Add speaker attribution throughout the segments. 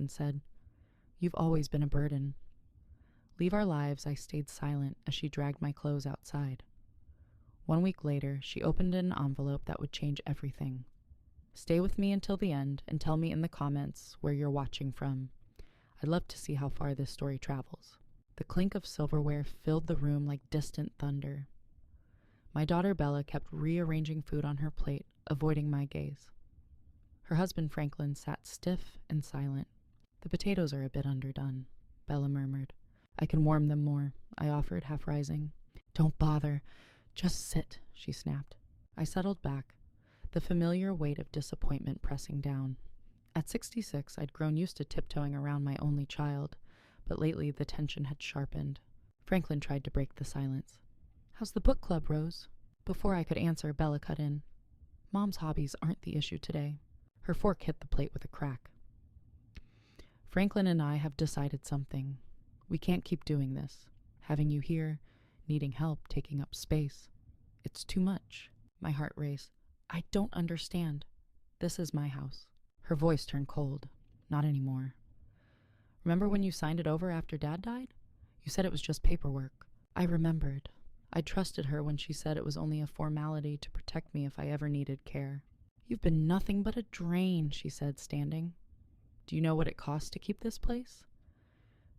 Speaker 1: and said, "You've always been a burden." Leave our lives, I stayed silent as she dragged my clothes outside. 1 week later, she opened an envelope that would change everything. "Stay with me until the end and tell me in the comments where you're watching from. I'd love to see how far this story travels." The clink of silverware filled the room like distant thunder. My daughter Bella kept rearranging food on her plate, avoiding my gaze. Her husband Franklin sat stiff and silent. "The potatoes are a bit underdone," Bella murmured. "I can warm them more," I offered, half rising. "Don't bother. Just sit," she snapped. I settled back, the familiar weight of disappointment pressing down. At 66, I'd grown used to tiptoeing around my only child, but lately the tension had sharpened. Franklin tried to break the silence. "How's the book club, Rose?" Before I could answer, Bella cut in. "Mom's hobbies aren't the issue today." Her fork hit the plate with a crack. "Franklin and I have decided something. We can't keep doing this. Having you here, needing help, taking up space. It's too much." My heart raced. "I don't understand. This is my house." Her voice turned cold. "Not anymore. Remember when you signed it over after Dad died? You said it was just paperwork." I remembered. I trusted her when she said it was only a formality to protect me if I ever needed care. "You've been nothing but a drain," she said, standing. "Do you know what it costs to keep this place?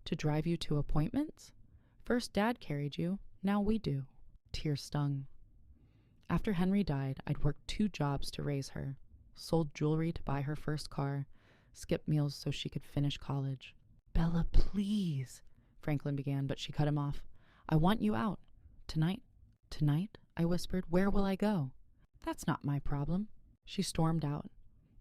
Speaker 1: To drive you to appointments? First Dad carried you, now we do." Tears stung. After Henry died, I'd worked 2 jobs to raise her, sold jewelry to buy her first car, skipped meals so she could finish college. "Bella, please," Franklin began, but she cut him off. "I want you out. Tonight." "Tonight?" I whispered. "Where will I go?" "That's not my problem." She stormed out.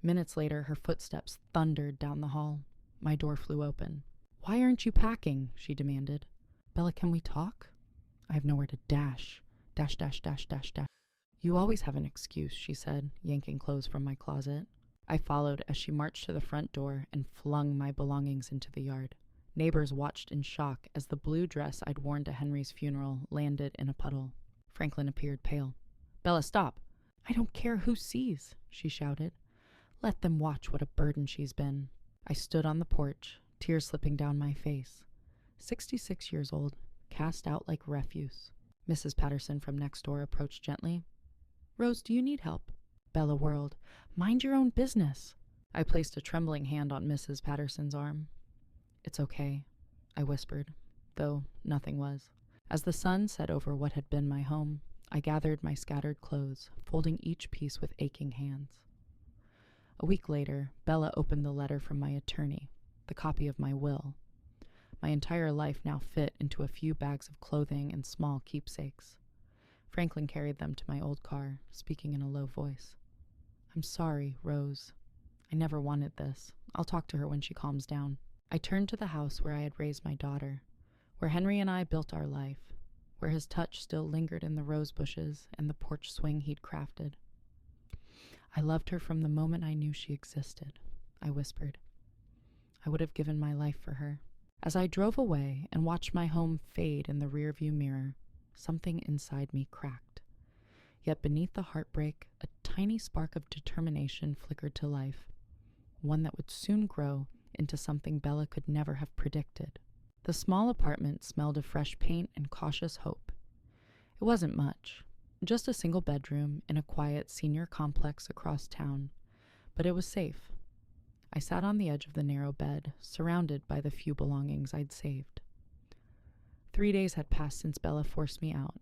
Speaker 1: Minutes later, her footsteps thundered down the hall. My door flew open. "Why aren't you packing?" she demanded. "Bella, can we talk?" "I have nowhere to dash. Dash, dash, dash, dash, dash." "You always have an excuse," she said, yanking clothes from my closet. I followed as she marched to the front door and flung my belongings into the yard. Neighbors watched in shock as the blue dress I'd worn to Henry's funeral landed in a puddle. Franklin appeared pale. "Bella, stop." "I don't care who sees," she shouted. "Let them watch what a burden she's been." I stood on the porch, tears slipping down my face. 66 years old, cast out like refuse. Mrs. Patterson from next door approached gently. "Rose, do you need help?" Bella whirled. "Mind your own business." I placed a trembling hand on Mrs. Patterson's arm. "It's okay," I whispered, though nothing was. As the sun set over what had been my home, I gathered my scattered clothes, folding each piece with aching hands. A week later, Bella opened the letter from my attorney, the copy of my will. My entire life now fit into a few bags of clothing and small keepsakes. Franklin carried them to my old car, speaking in a low voice. "I'm sorry, Rose. I never wanted this. I'll talk to her when she calms down." I turned to the house where I had raised my daughter, where Henry and I built our life, where his touch still lingered in the rose bushes and the porch swing he'd crafted. "I loved her from the moment I knew she existed," I whispered. "I would have given my life for her." As I drove away and watched my home fade in the rearview mirror, something inside me cracked. Yet beneath the heartbreak, a tiny spark of determination flickered to life, one that would soon grow into something Bella could never have predicted. The small apartment smelled of fresh paint and cautious hope. It wasn't much, just a single bedroom in a quiet senior complex across town, but it was safe. I sat on the edge of the narrow bed, surrounded by the few belongings I'd saved. 3 days had passed since Bella forced me out.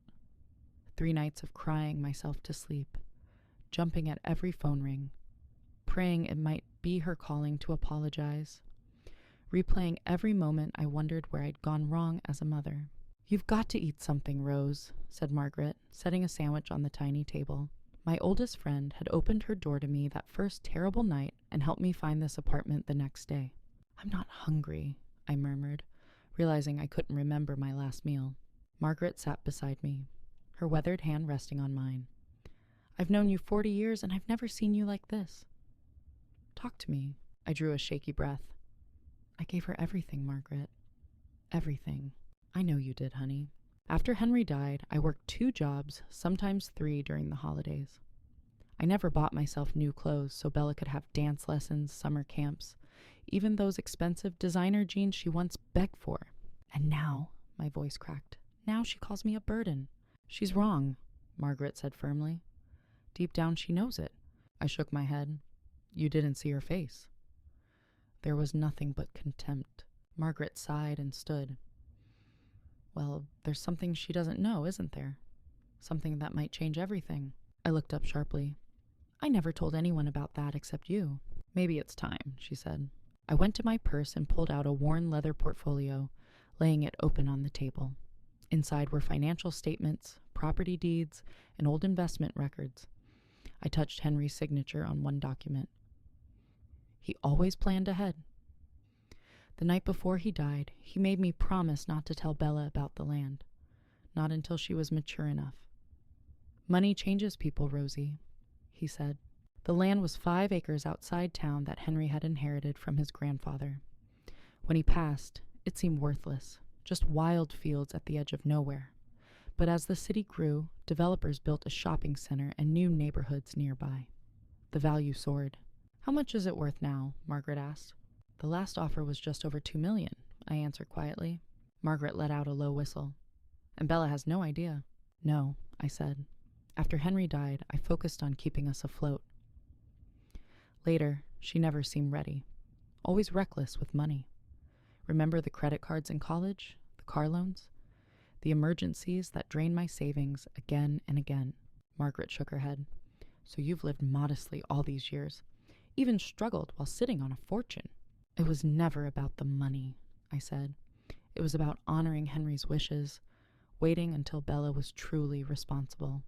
Speaker 1: 3 nights of crying myself to sleep, jumping at every phone ring, praying it might be her calling to apologize, replaying every moment I wondered where I'd gone wrong as a mother. "You've got to eat something, Rose," said Margaret, setting a sandwich on the tiny table. My oldest friend had opened her door to me that first terrible night and helped me find this apartment the next day. "I'm not hungry," I murmured, realizing I couldn't remember my last meal. Margaret sat beside me, her weathered hand resting on mine. "I've known you 40 years and I've never seen you like this." "Talk to me." I drew a shaky breath. "I gave her everything, Margaret. Everything." "I know you did, honey." After Henry died, I worked 2 jobs, sometimes 3 during the holidays. I never bought myself new clothes so Bella could have dance lessons, summer camps, even those expensive designer jeans she once begged for. And now, my voice cracked, now she calls me a burden. She's wrong, Margaret said firmly. Deep down she knows it. I shook my head. You didn't see her face. There was nothing but contempt. Margaret sighed and stood. Well, there's something she doesn't know, isn't there? Something that might change everything. I looked up sharply. I never told anyone about that except you. Maybe it's time, she said. I went to my purse and pulled out a worn leather portfolio, laying it open on the table. Inside were financial statements, property deeds, and old investment records. I touched Henry's signature on one document. He always planned ahead. The night before he died, he made me promise not to tell Bella about the land. Not until she was mature enough. Money changes people, Rosie, he said. The land was 5 acres outside town that Henry had inherited from his grandfather. When he passed, it seemed worthless, just wild fields at the edge of nowhere. But as the city grew, developers built a shopping center and new neighborhoods nearby. The value soared. How much is it worth now? Margaret asked. The last offer was just over $2 million, I answered quietly. Margaret let out a low whistle. And Bella has no idea. No, I said. After Henry died, I focused on keeping us afloat. Later, she never seemed ready. Always reckless with money. Remember the credit cards in college? The car loans? The emergencies that drained my savings again and again. Margaret shook her head. So you've lived modestly all these years. Even struggled while sitting on a fortune. It was never about the money, I said. It was about honoring Henry's wishes, waiting until Bella was truly responsible.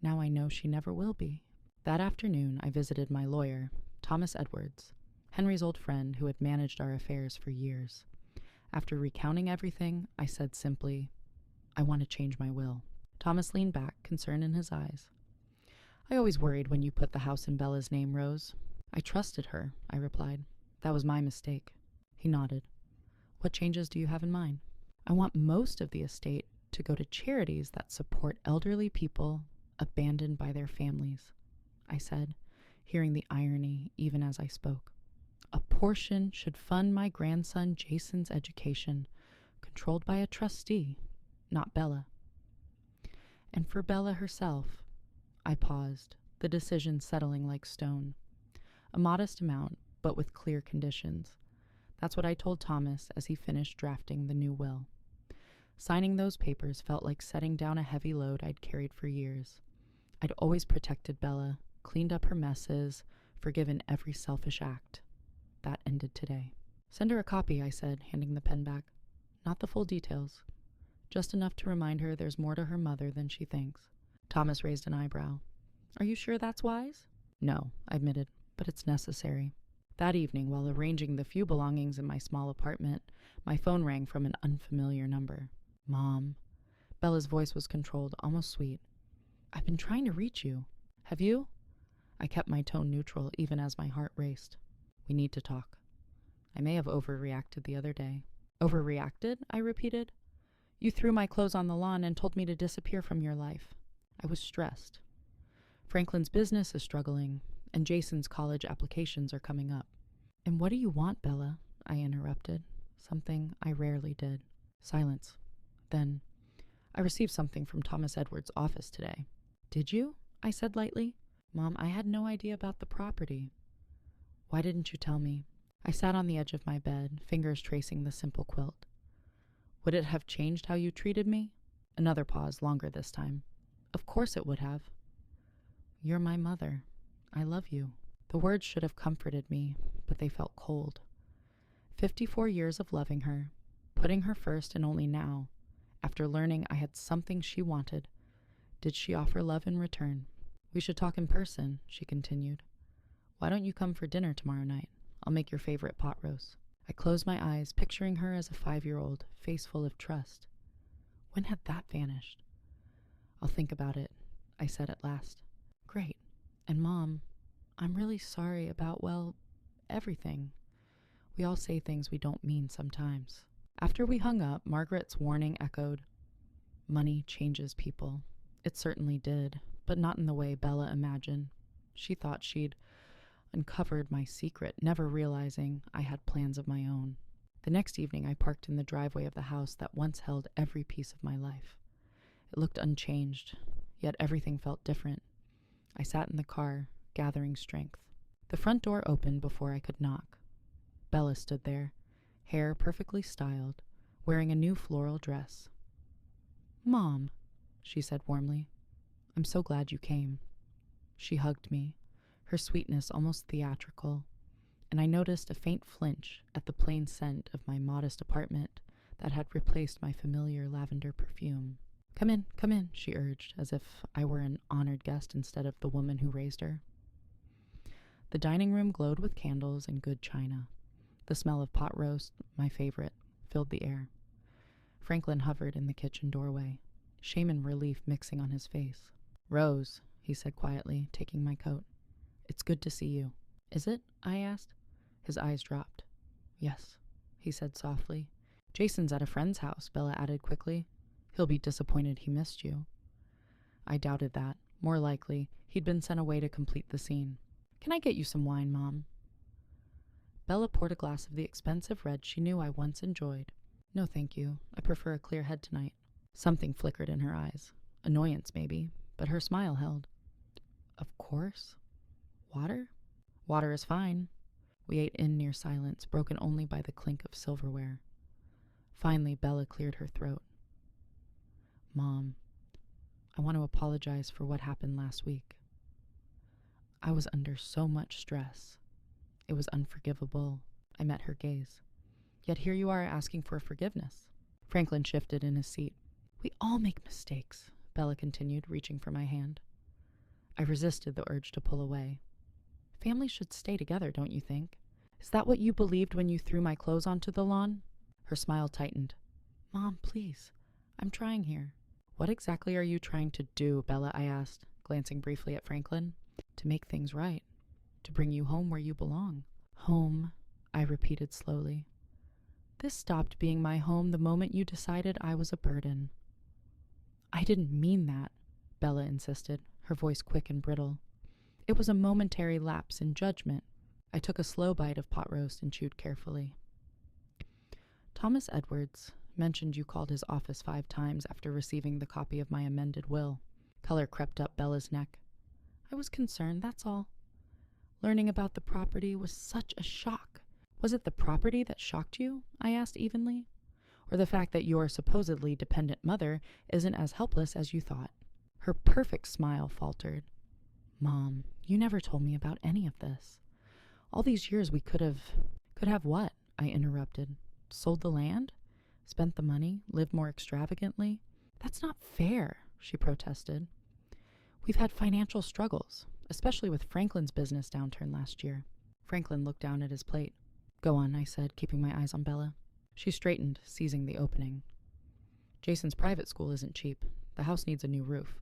Speaker 1: Now I know she never will be. That afternoon, I visited my lawyer, Thomas Edwards, Henry's old friend who had managed our affairs for years. After recounting everything, I said simply, I want to change my will. Thomas leaned back, concern in his eyes. I always worried when you put the house in Bella's name, Rose. I trusted her, I replied. That was my mistake. He nodded. What changes do you have in mind? I want most of the estate to go to charities that support elderly people abandoned by their families, I said, hearing the irony even as I spoke. A portion should fund my grandson Jason's education, controlled by a trustee, not Bella. And for Bella herself, I paused, the decision settling like stone. A modest amount, but with clear conditions. That's what I told Thomas as he finished drafting the new will. Signing those papers felt like setting down a heavy load I'd carried for years. I'd always protected Bella, cleaned up her messes, forgiven every selfish act. That ended today. Send her a copy, I said, handing the pen back. Not the full details. Just enough to remind her there's more to her mother than she thinks. Thomas raised an eyebrow. Are you sure that's wise? No, I admitted, but it's necessary. That evening, while arranging the few belongings in my small apartment, my phone rang from an unfamiliar number. Mom. Bella's voice was controlled, almost sweet. I've been trying to reach you. Have you? I kept my tone neutral, even as my heart raced. We need to talk. I may have overreacted the other day. Overreacted? I repeated. You threw my clothes on the lawn and told me to disappear from your life. I was stressed. Franklin's business is struggling, and Jason's college applications are coming up. And what do you want, Bella? I interrupted, something I rarely did. Silence. Then, I received something from Thomas Edwards' office today. Did you? I said lightly. Mom, I had no idea about the property. Why didn't you tell me? I sat on the edge of my bed, fingers tracing the simple quilt. Would it have changed how you treated me? Another pause, longer this time. Of course it would have. You're my mother. I love you. The words should have comforted me, but they felt cold. 54 years of loving her, putting her first, and only now, after learning I had something she wanted, did she offer love in return. We should talk in person, she continued. Why don't you come for dinner tomorrow night? I'll make your favorite pot roast. I closed my eyes, picturing her as a 5-year-old, face full of trust. When had that vanished? I'll think about it, I said at last. Great. And Mom, I'm really sorry about, well, everything. We all say things we don't mean sometimes. After we hung up, Margaret's warning echoed. Money changes people. It certainly did, but not in the way Bella imagined. She thought she'd uncovered my secret, never realizing I had plans of my own. The next evening, I parked in the driveway of the house that once held every piece of my life. It looked unchanged, yet everything felt different. I sat in the car, gathering strength. The front door opened before I could knock. Bella stood there, hair perfectly styled, wearing a new floral dress. "Mom," she said warmly, "I'm so glad you came." She hugged me, her sweetness almost theatrical, and I noticed a faint flinch at the plain scent of my modest apartment that had replaced my familiar lavender perfume. Come in," she urged, as if I were an honored guest instead of the woman who raised her. The dining room glowed with candles and good china. The smell of pot roast, my favorite, filled the air. Franklin hovered in the kitchen doorway, shame and relief mixing on his face. "Rose," he said quietly, taking my coat. "It's good to see you." "Is it?" I asked. His eyes dropped. "Yes," he said softly. "Jason's at a friend's house," Bella added quickly. "He'll be disappointed he missed you." I doubted that. More likely, he'd been sent away to complete the scene. "Can I get you some wine, Mom?" Bella poured a glass of the expensive red she knew I once enjoyed. "No, thank you. I prefer a clear head tonight." Something flickered in her eyes. Annoyance, maybe, but her smile held. "Of course. Water?" "Water is fine." We ate in near silence, broken only by the clink of silverware. Finally, Bella cleared her throat. "Mom, I want to apologize for what happened last week. I was under so much stress. It was unforgivable." I met her gaze. "Yet here you are asking for forgiveness." Franklin shifted in his seat. "We all make mistakes," Bella continued, reaching for my hand. I resisted the urge to pull away. "Families should stay together, don't you think? Is that what you believed when you threw my clothes onto the lawn?" Her smile tightened. "Mom, please. I'm trying here." "What exactly are you trying to do, Bella?" I asked, glancing briefly at Franklin. "To make things right. To bring you home where you belong." "Home," I repeated slowly. "This stopped being my home the moment you decided I was a burden." "I didn't mean that," Bella insisted, her voice quick and brittle. "It was a momentary lapse in judgment." I took a slow bite of pot roast and chewed carefully. "Thomas Edwards mentioned you called his office 5 times after receiving the copy of my amended will." Color crept up Bella's neck. "I was concerned, that's all. Learning about the property was such a shock." "Was it the property that shocked you?" I asked evenly. "Or the fact that your supposedly dependent mother isn't as helpless as you thought?" Her perfect smile faltered. "Mom, you never told me about any of this. All these years we could have..." "Could have what?" I interrupted. "Sold the land? Spent the money? Lived more extravagantly?" "That's not fair," she protested. "We've had financial struggles, especially with Franklin's business downturn last year." Franklin looked down at his plate. "Go on," I said, keeping my eyes on Bella. She straightened, seizing the opening. "Jason's private school isn't cheap. The house needs a new roof.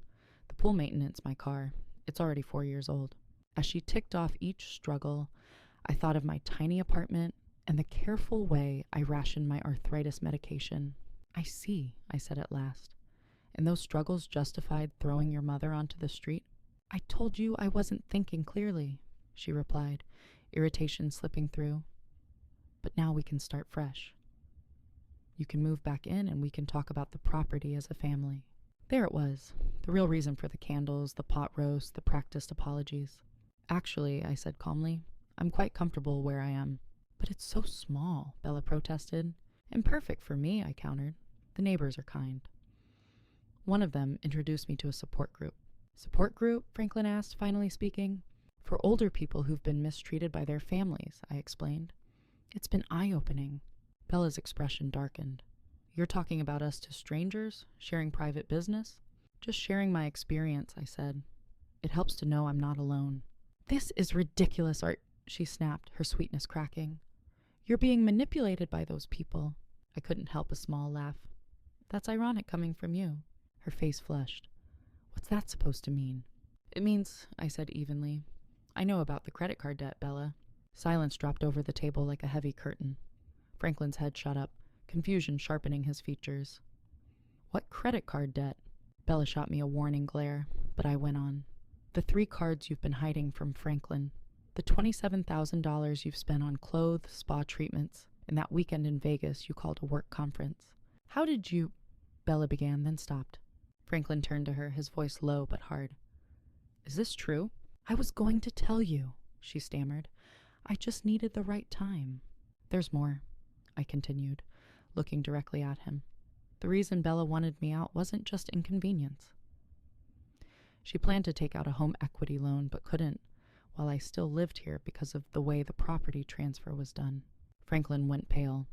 Speaker 1: The pool maintenance, my car. It's already 4 years old." As she ticked off each struggle, I thought of my tiny apartment and the careful way I rationed my arthritis medication. "I see," I said at last. "And those struggles justified throwing your mother onto the street?" "I told you I wasn't thinking clearly," she replied, irritation slipping through. "But now we can start fresh. You can move back in and we can talk about the property as a family." There it was, the real reason for the candles, the pot roast, the practiced apologies. "Actually," I said calmly, "I'm quite comfortable where I am." "But it's so small," Bella protested. "And perfect for me," I countered. "The neighbors are kind." One of them introduced me to a support group. "Support group?" Franklin asked, finally speaking. "For older people who've been mistreated by their families," I explained. "It's been eye-opening." Bella's expression darkened. "You're talking about us to strangers? Sharing private business?" "Just sharing my experience," I said. "It helps to know I'm not alone." "This is ridiculous, Art," she snapped, her sweetness cracking. "You're being manipulated by those people." I couldn't help a small laugh. "That's ironic coming from you." Her face flushed. "What's that supposed to mean?" "It means," I said evenly, "I know about the credit card debt, Bella." Silence dropped over the table like a heavy curtain. Franklin's head shot up, confusion sharpening his features. "What credit card debt?" Bella shot me a warning glare, but I went on. "The 3 cards you've been hiding from Franklin." The $27,000 you've spent on clothes, spa treatments, and that weekend in Vegas you called a work conference. How did you... Bella began, then stopped. Franklin turned to her, his voice low but hard. Is this true? I was going to tell you, she stammered. I just needed the right time. There's more, I continued, looking directly at him. The reason Bella wanted me out wasn't just inconvenience. She planned to take out a home equity loan but couldn't, while I still lived here because of the way the property transfer was done. Franklin went pale.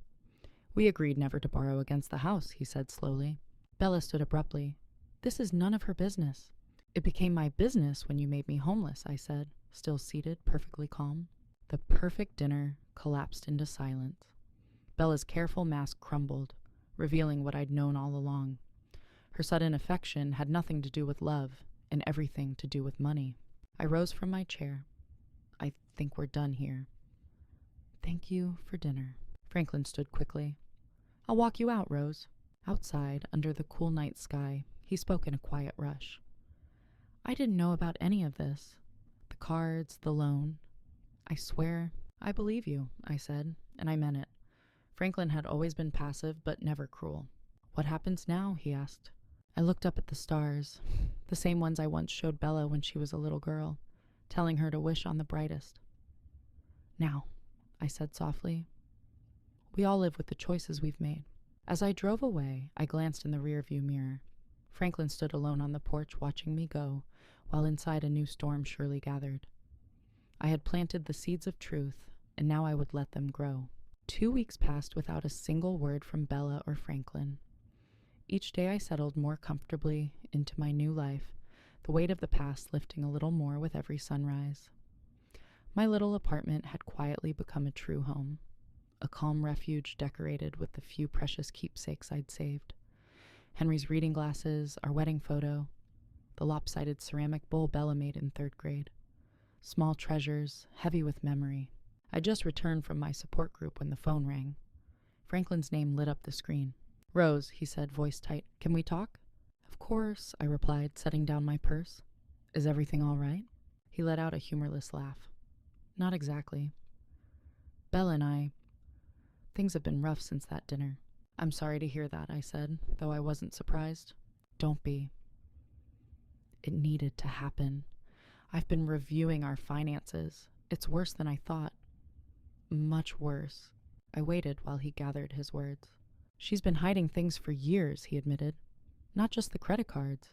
Speaker 1: We agreed never to borrow against the house, he said slowly. Bella stood abruptly. This is none of her business. It became my business when you made me homeless, I said, still seated, perfectly calm. The perfect dinner collapsed into silence. Bella's careful mask crumbled, revealing what I'd known all along. Her sudden affection had nothing to do with love and everything to do with money. I rose from my chair. I think we're done here. Thank you for dinner. Franklin stood quickly. I'll walk you out, Rose. Outside, under the cool night sky, he spoke in a quiet rush. I didn't know about any of this. The cards, the loan. I swear, I believe you, I said, and I meant it. Franklin had always been passive, but never cruel. What happens now? He asked. I looked up at the stars, the same ones I once showed Bella when she was a little girl, telling her to wish on the brightest. Now, I said softly, we all live with the choices we've made. As I drove away, I glanced in the rearview mirror. Franklin stood alone on the porch watching me go, while inside a new storm surely gathered. I had planted the seeds of truth, and now I would let them grow. 2 weeks passed without a single word from Bella or Franklin. Each day I settled more comfortably into my new life, the weight of the past lifting a little more with every sunrise. My little apartment had quietly become a true home, a calm refuge decorated with the few precious keepsakes I'd saved. Henry's reading glasses, our wedding photo, the lopsided ceramic bowl Bella made in 3rd grade. Small treasures, heavy with memory. I just returned from my support group when the phone rang. Franklin's name lit up the screen. Rose, he said, voice tight, can we talk? Of course, I replied, setting down my purse. Is everything all right? He let out a humorless laugh. Not exactly. Bella and things have been rough since that dinner. I'm sorry to hear that, I said, though I wasn't surprised. Don't be. It needed to happen. I've been reviewing our finances. It's worse than I thought. Much worse. I waited while he gathered his words. She's been hiding things for years, he admitted. Not just the credit cards.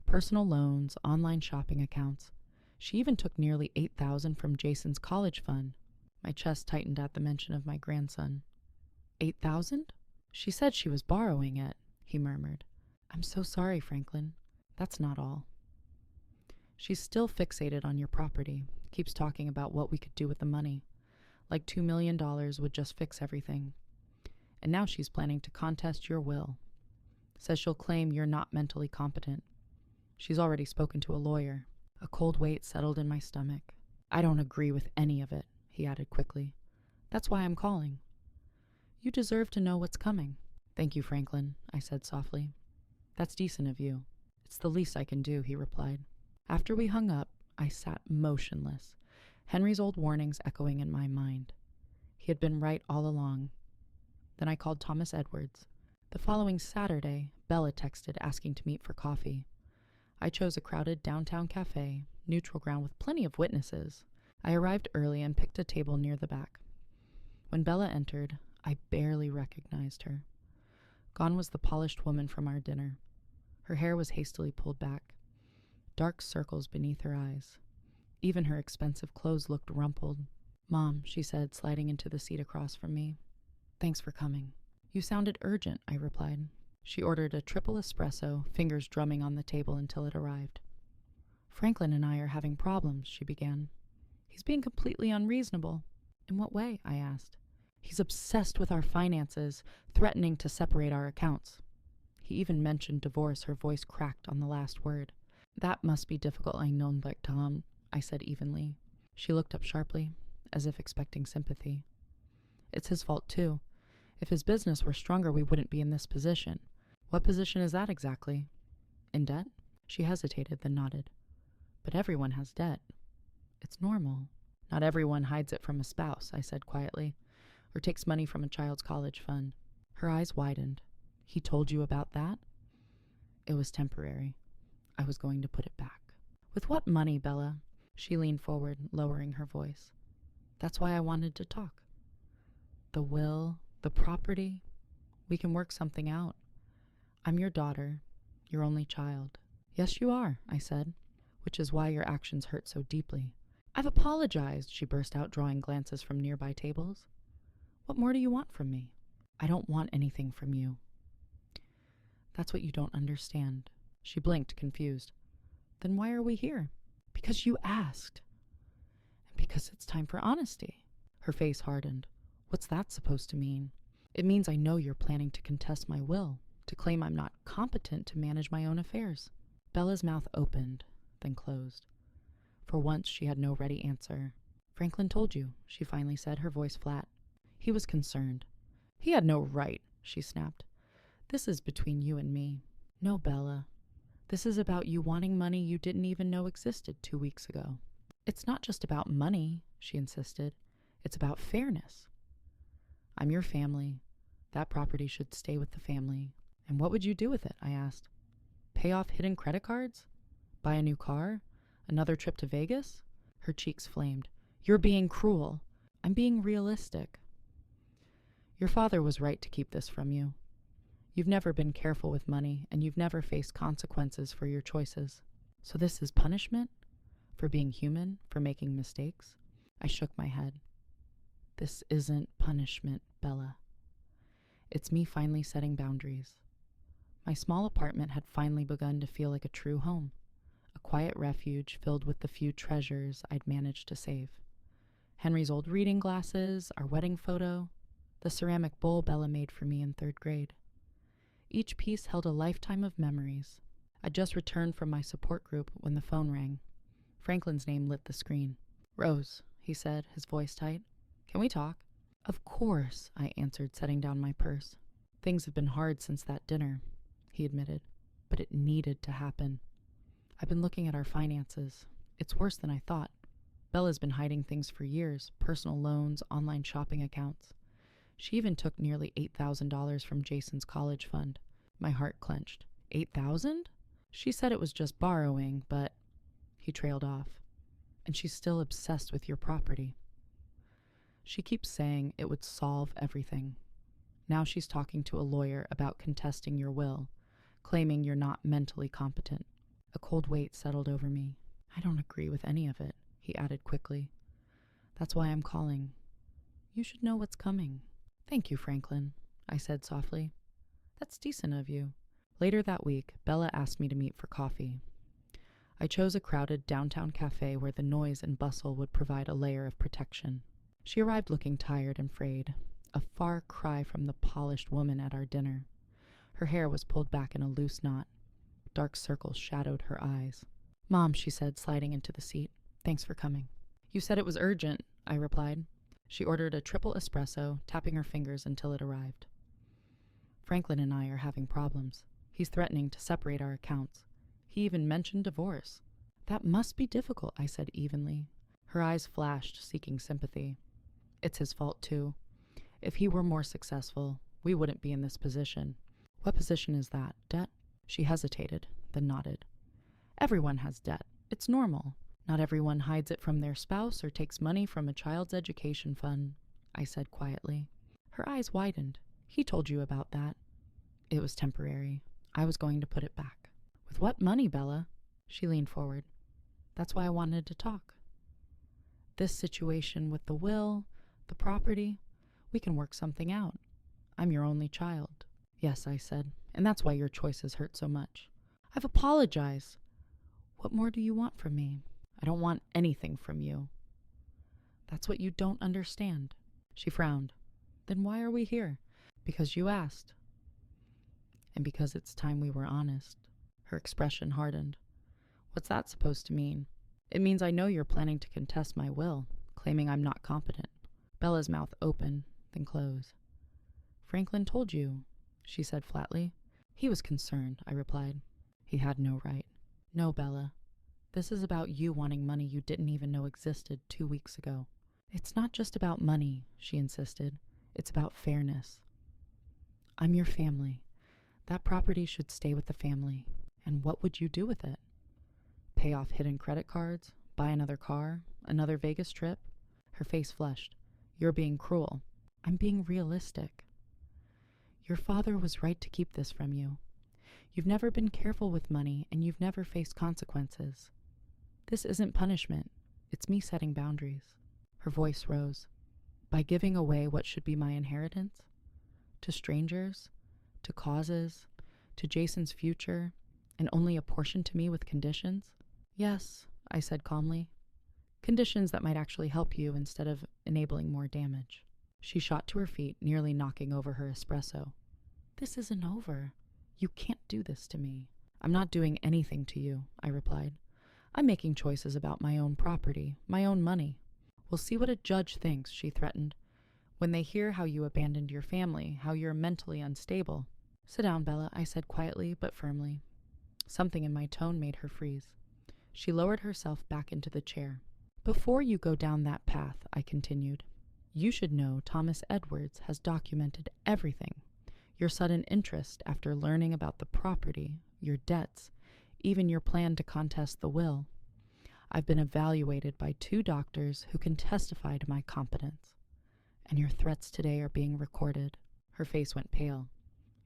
Speaker 1: Personal loans, online shopping accounts. She even took nearly $8,000 from Jason's college fund. My chest tightened at the mention of my grandson. $8,000? She said she was borrowing it, he murmured. I'm so sorry, Franklin. That's not all. She's still fixated on your property, keeps talking about what we could do with the money. Like $2 million would just fix everything. And now she's planning to contest your will. Says she'll claim you're not mentally competent. She's already spoken to a lawyer. A cold weight settled in my stomach. I don't agree with any of it, he added quickly. That's why I'm calling. You deserve to know what's coming. Thank you, Franklin, I said softly. That's decent of you. It's the least I can do, he replied. After we hung up, I sat motionless, Henry's old warnings echoing in my mind. He had been right all along. Then I called Thomas Edwards. The following Saturday, Bella texted asking to meet for coffee. I chose a crowded downtown cafe, neutral ground with plenty of witnesses. I arrived early and picked a table near the back. When Bella entered, I barely recognized her. Gone was the polished woman from our dinner. Her hair was hastily pulled back. Dark circles beneath her eyes. Even her expensive clothes looked rumpled. Mom, she said, sliding into the seat across from me. Thanks for coming. You sounded urgent, I replied. She ordered a triple espresso, fingers drumming on the table until it arrived. Franklin and I are having problems, she began. He's being completely unreasonable. In what way? I asked. He's obsessed with our finances, threatening to separate our accounts. He even mentioned divorce. Her voice cracked on the last word. That must be difficult, I know, but Tom, I said evenly. She looked up sharply, as if expecting sympathy. It's his fault, too. If his business were stronger, we wouldn't be in this position. What position is that exactly? In debt? She hesitated, then nodded. But everyone has debt. It's normal. Not everyone hides it from a spouse, I said quietly, or takes money from a child's college fund. Her eyes widened. He told you about that? It was temporary. I was going to put it back. With what money, Bella? She leaned forward, lowering her voice. That's why I wanted to talk. The will, the property, we can work something out. I'm your daughter, your only child. Yes, you are, I said, which is why your actions hurt so deeply. I've apologized, she burst out, drawing glances from nearby tables. What more do you want from me? I don't want anything from you. That's what you don't understand. She blinked, confused. Then why are we here? Because you asked. And because it's time for honesty. Her face hardened. What's that supposed to mean? It means I know you're planning to contest my will, to claim I'm not competent to manage my own affairs. Bella's mouth opened, then closed. For once, she had no ready answer. Franklin told you, she finally said, her voice flat. He was concerned. He had no right, she snapped. This is between you and me. No, Bella. This is about you wanting money you didn't even know existed 2 weeks ago. It's not just about money, she insisted. It's about fairness. I'm your family. That property should stay with the family. And what would you do with it? I asked. Pay off hidden credit cards? Buy a new car? Another trip to Vegas? Her cheeks flamed. You're being cruel. I'm being realistic. Your father was right to keep this from you. You've never been careful with money, and you've never faced consequences for your choices. So this is punishment? For being human? For making mistakes? I shook my head. This isn't punishment, Bella. It's me finally setting boundaries. My small apartment had finally begun to feel like a true home, a quiet refuge filled with the few treasures I'd managed to save. Henry's old reading glasses, our wedding photo, the ceramic bowl Bella made for me in 3rd grade. Each piece held a lifetime of memories. I'd just returned from my support group when the phone rang. Franklin's name lit the screen. Rose, he said, his voice tight. Can we talk? Of course, I answered, setting down my purse. Things have been hard since that dinner, he admitted, but it needed to happen. I've been looking at our finances. It's worse than I thought. Bella's been hiding things for years, personal loans, online shopping accounts. She even took nearly $8,000 from Jason's college fund. My heart clenched. $8,000? She said it was just borrowing, but... He trailed off. And she's still obsessed with your property. She keeps saying it would solve everything. Now she's talking to a lawyer about contesting your will, claiming you're not mentally competent. A cold weight settled over me. I don't agree with any of it, he added quickly. That's why I'm calling. You should know what's coming. Thank you, Franklin, I said softly. That's decent of you. Later that week, Bella asked me to meet for coffee. I chose a crowded downtown cafe where the noise and bustle would provide a layer of protection. She arrived looking tired and frayed, a far cry from the polished woman at our dinner. Her hair was pulled back in a loose knot. Dark circles shadowed her eyes. Mom, she said, sliding into the seat. Thanks for coming. You said it was urgent, I replied. She ordered a triple espresso, tapping her fingers until it arrived. Franklin and I are having problems. He's threatening to separate our accounts. He even mentioned divorce. That must be difficult, I said evenly. Her eyes flashed, seeking sympathy. It's his fault, too. If he were more successful, we wouldn't be in this position. What position is that? Debt? She hesitated, then nodded. Everyone has debt. It's normal. Not everyone hides it from their spouse or takes money from a child's education fund, I said quietly. Her eyes widened. He told you about that. It was temporary. I was going to put it back. With what money, Bella? She leaned forward. That's why I wanted to talk. This situation with the will, the property, we can work something out. I'm your only child. Yes, I said, and that's why your choices hurt so much. I've apologized. What more do you want from me? I don't want anything from you. That's what you don't understand. She frowned. Then why are we here? Because you asked. And because it's time we were honest. Her expression hardened. What's that supposed to mean? It means I know you're planning to contest my will, claiming I'm not competent. Bella's mouth opened, then closed. Franklin told you, she said flatly. He was concerned, I replied. He had no right. No, Bella. This is about you wanting money you didn't even know existed 2 weeks ago. It's not just about money, she insisted. It's about fairness. I'm your family. That property should stay with the family. And what would you do with it? Pay off hidden credit cards? Buy another car? Another Vegas trip? Her face flushed. You're being cruel. I'm being realistic. Your father was right to keep this from you. You've never been careful with money, and you've never faced consequences. This isn't punishment. It's me setting boundaries. Her voice rose. By giving away what should be my inheritance? To strangers? To causes? To Jason's future? And only a portion to me with conditions? Yes, I said calmly. Conditions that might actually help you instead of enabling more damage. She shot to her feet, nearly knocking over her espresso. This isn't over. You can't do this to me. I'm not doing anything to you, I replied. I'm making choices about my own property, my own money. We'll see what a judge thinks, she threatened. When they hear how you abandoned your family, how you're mentally unstable. Sit down, Bella, I said quietly but firmly. Something in my tone made her freeze. She lowered herself back into the chair. Before you go down that path, I continued, you should know Thomas Edwards has documented everything. Your sudden interest after learning about the property, your debts, even your plan to contest the will. I've been evaluated by 2 doctors who can testify to my competence. And your threats today are being recorded. Her face went pale.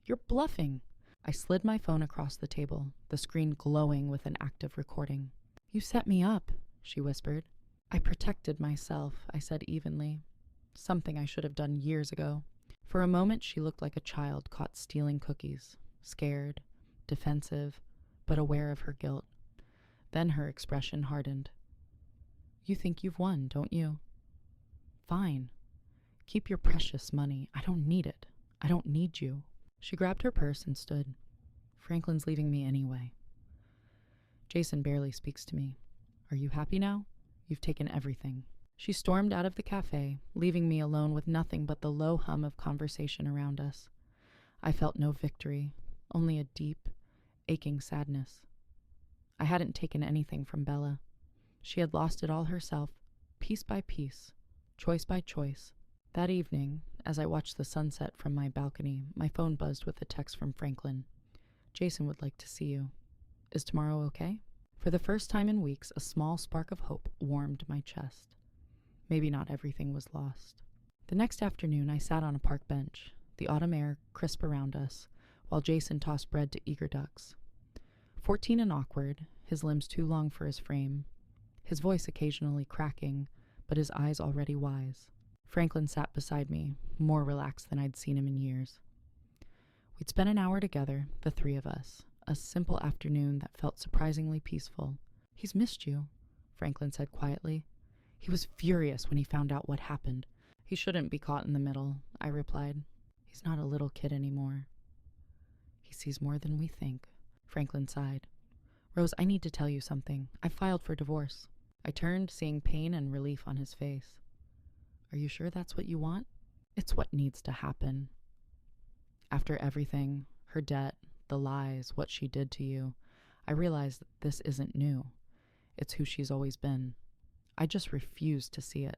Speaker 1: You're bluffing. I slid my phone across the table, the screen glowing with an active recording. You set me up, she whispered. I protected myself, I said evenly. Something I should have done years ago. For a moment, she looked like a child caught stealing cookies, scared, defensive, but aware of her guilt. Then her expression hardened. You think you've won, don't you? Fine. Keep your precious money. I don't need it. I don't need you. She grabbed her purse and stood. Franklin's leaving me anyway. Jason barely speaks to me. Are you happy now? You've taken everything. She stormed out of the cafe, leaving me alone with nothing but the low hum of conversation around us. I felt no victory, only a deep, aching sadness. I hadn't taken anything from Bella. She had lost it all herself, piece by piece, choice by choice. That evening, as I watched the sunset from my balcony, my phone buzzed with a text from Franklin. Jason would like to see you. Is tomorrow okay? For the first time in weeks, a small spark of hope warmed my chest. Maybe not everything was lost. The next afternoon, I sat on a park bench, the autumn air crisp around us, while Jason tossed bread to eager ducks. 14 and awkward, his limbs too long for his frame, his voice occasionally cracking, but his eyes already wise. Franklin sat beside me, more relaxed than I'd seen him in years. We'd spent an hour together, the 3 of us, a simple afternoon that felt surprisingly peaceful. He's missed you, Franklin said quietly. He was furious when he found out what happened. He shouldn't be caught in the middle, I replied. He's not a little kid anymore. He sees more than we think, Franklin sighed. Rose, I need to tell you something. I filed for divorce. I turned, seeing pain and relief on his face. Are you sure that's what you want? It's what needs to happen. After everything, her debt, the lies, what she did to you, I realized that this isn't new. It's who she's always been. I just refused to see it.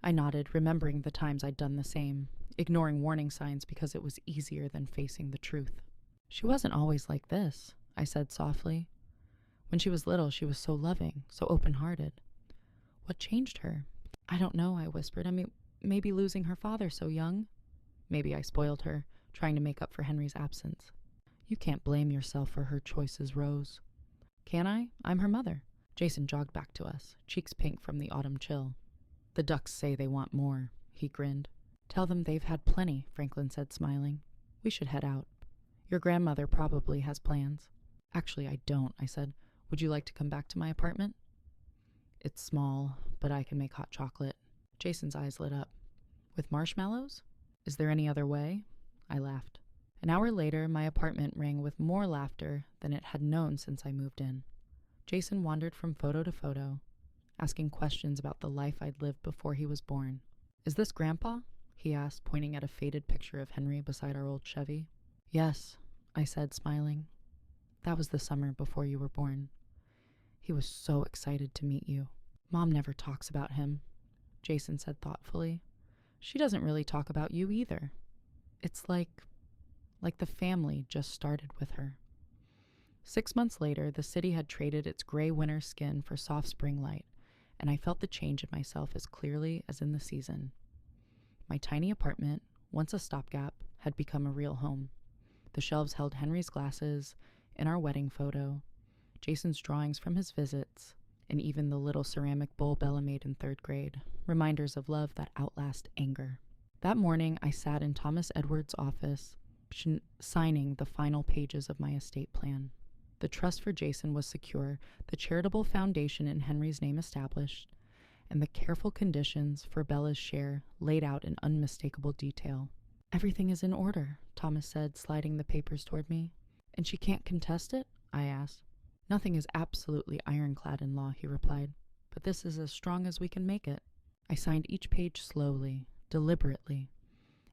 Speaker 1: I nodded, remembering the times I'd done the same, ignoring warning signs because it was easier than facing the truth. She wasn't always like this, I said softly. When she was little, she was so loving, so open-hearted. What changed her? I don't know, I whispered. Maybe losing her father so young. Maybe I spoiled her, trying to make up for Henry's absence. You can't blame yourself for her choices, Rose. Can I? I'm her mother. Jason jogged back to us, cheeks pink from the autumn chill. The ducks say they want more, he grinned. Tell them they've had plenty, Franklin said, smiling. We should head out. Your grandmother probably has plans. Actually, I don't, I said. Would you like to come back to my apartment? It's small, but I can make hot chocolate. Jason's eyes lit up. With marshmallows? Is there any other way? I laughed. An hour later, my apartment rang with more laughter than it had known since I moved in. Jason wandered from photo to photo, asking questions about the life I'd lived before he was born. Is this Grandpa? He asked, pointing at a faded picture of Henry beside our old Chevy. Yes, I said, smiling. That was the summer before you were born. He was so excited to meet you. Mom never talks about him, Jason said thoughtfully. She doesn't really talk about you either. It's like the family just started with her. 6 months later, the city had traded its gray winter skin for soft spring light, and I felt the change in myself as clearly as in the season. My tiny apartment, once a stopgap, had become a real home. The shelves held Henry's glasses, and our wedding photo, Jason's drawings from his visits, and even the little ceramic bowl Bella made in 3rd grade, reminders of love that outlast anger. That morning, I sat in Thomas Edwards' office, signing the final pages of my estate plan. The trust for Jason was secure, the charitable foundation in Henry's name established, and the careful conditions for Bella's share laid out in unmistakable detail. Everything is in order, Thomas said, sliding the papers toward me. And she can't contest it? I asked. Nothing is absolutely ironclad in law, he replied, but this is as strong as we can make it. I signed each page slowly, deliberately.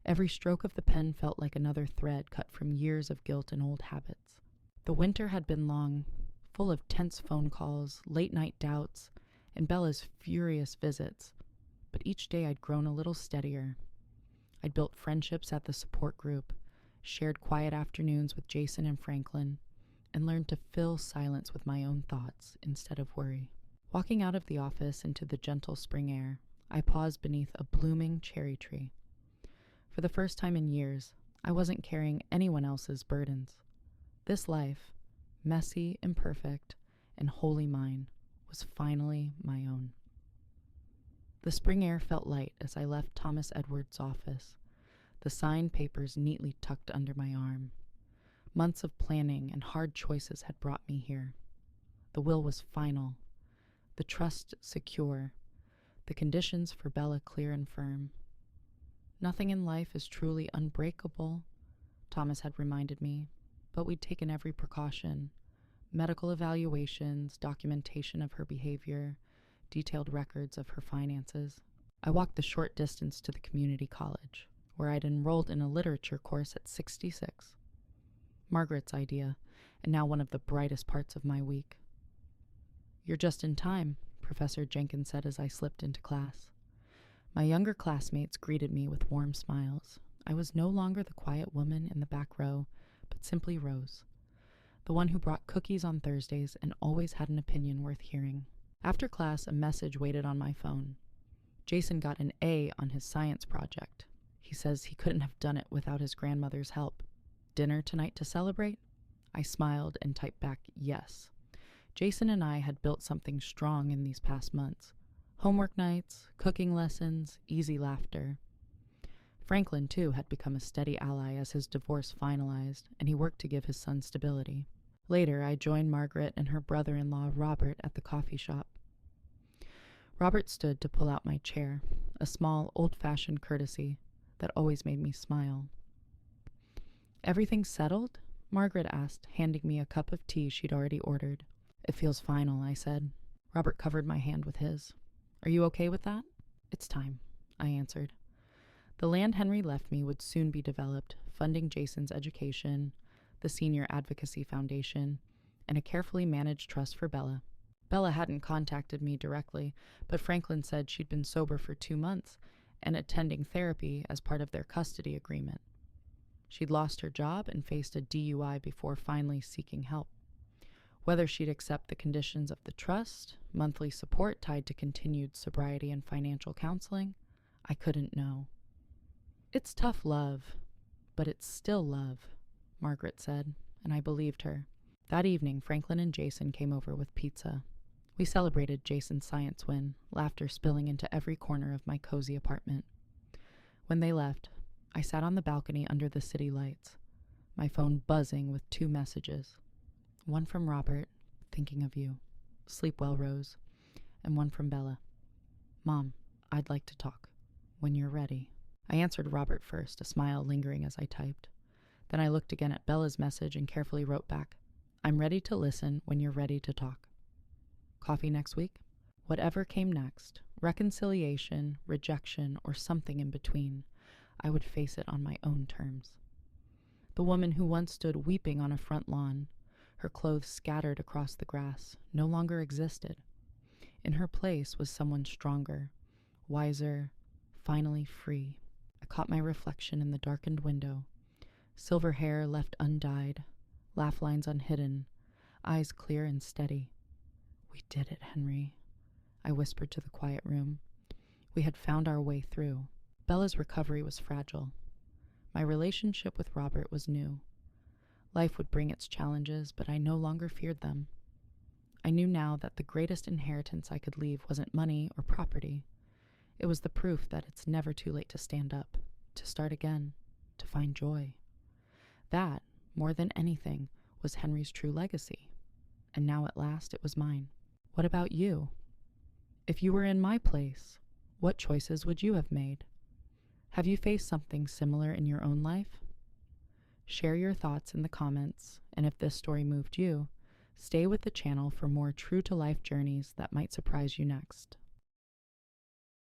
Speaker 1: Every stroke of the pen felt like another thread cut from years of guilt and old habits. The winter had been long, full of tense phone calls, late-night doubts, and Bella's furious visits, but each day I'd grown a little steadier. I'd built friendships at the support group, shared quiet afternoons with Jason and Franklin, and learned to fill silence with my own thoughts instead of worry. Walking out of the office into the gentle spring air, I paused beneath a blooming cherry tree. For the first time in years, I wasn't carrying anyone else's burdens. This life, messy, imperfect, and wholly mine, was finally my own. The spring air felt light as I left Thomas Edwards' office, the signed papers neatly tucked under my arm. Months of planning and hard choices had brought me here. The will was final, the trust secure, the conditions for Bella clear and firm. Nothing in life is truly unbreakable, Thomas had reminded me, but we'd taken every precaution. Medical evaluations, documentation of her behavior, detailed records of her finances. I walked the short distance to the community college, where I'd enrolled in a literature course at 66. Margaret's idea, and now one of the brightest parts of my week. "You're just in time," Professor Jenkins said as I slipped into class. My younger classmates greeted me with warm smiles. I was no longer the quiet woman in the back row, but simply Rose, the one who brought cookies on Thursdays and always had an opinion worth hearing. After class, a message waited on my phone. Jason got an A on his science project. He says he couldn't have done it without his grandmother's help. Dinner tonight to celebrate? I smiled and typed back yes. Jason and I had built something strong in these past months. Homework nights, cooking lessons, easy laughter. Franklin, too, had become a steady ally as his divorce finalized, and he worked to give his son stability. Later, I joined Margaret and her brother-in-law, Robert, at the coffee shop. Robert stood to pull out my chair, a small, old-fashioned courtesy that always made me smile. "Everything settled?" Margaret asked, handing me a cup of tea she'd already ordered. "It feels final," I said. Robert covered my hand with his. "Are you okay with that?" "It's time," I answered. The land Henry left me would soon be developed, funding Jason's education, the Senior Advocacy Foundation, and a carefully managed trust for Bella. Bella hadn't contacted me directly, but Franklin said she'd been sober for 2 months and attending therapy as part of their custody agreement. She'd lost her job and faced a DUI before finally seeking help. Whether she'd accept the conditions of the trust, monthly support tied to continued sobriety and financial counseling, I couldn't know. "It's tough love, but it's still love," Margaret said, and I believed her. That evening, Franklin and Jason came over with pizza. We celebrated Jason's science win, laughter spilling into every corner of my cozy apartment. When they left, I sat on the balcony under the city lights, my phone buzzing with 2 messages. One from Robert, "Thinking of you. Sleep well, Rose." And one from Bella. "Mom, I'd like to talk. When you're ready." I answered Robert first, a smile lingering as I typed. Then I looked again at Bella's message and carefully wrote back, "I'm ready to listen when you're ready to talk." Coffee next week? Whatever came next, reconciliation, rejection, or something in between, I would face it on my own terms. The woman who once stood weeping on a front lawn, Her clothes scattered across the grass no longer existed. In her place was someone stronger, wiser, finally free. I caught my reflection in the darkened window. Silver hair left undyed, laugh lines unhidden, eyes clear and steady. "We did it, Henry," I whispered to the quiet room. We had found our way through. Bella's recovery was fragile. My relationship with Robert was new. Life would bring its challenges, but I no longer feared them. I knew now that the greatest inheritance I could leave wasn't money or property. It was the proof that it's never too late to stand up, to start again, to find joy. That, more than anything, was Henry's true legacy. And now at last it was mine. What about you? If you were in my place, what choices would you have made? Have you faced something similar in your own life? Share your thoughts in the comments, and if this story moved you, stay with the channel for more true-to-life journeys that might surprise you next.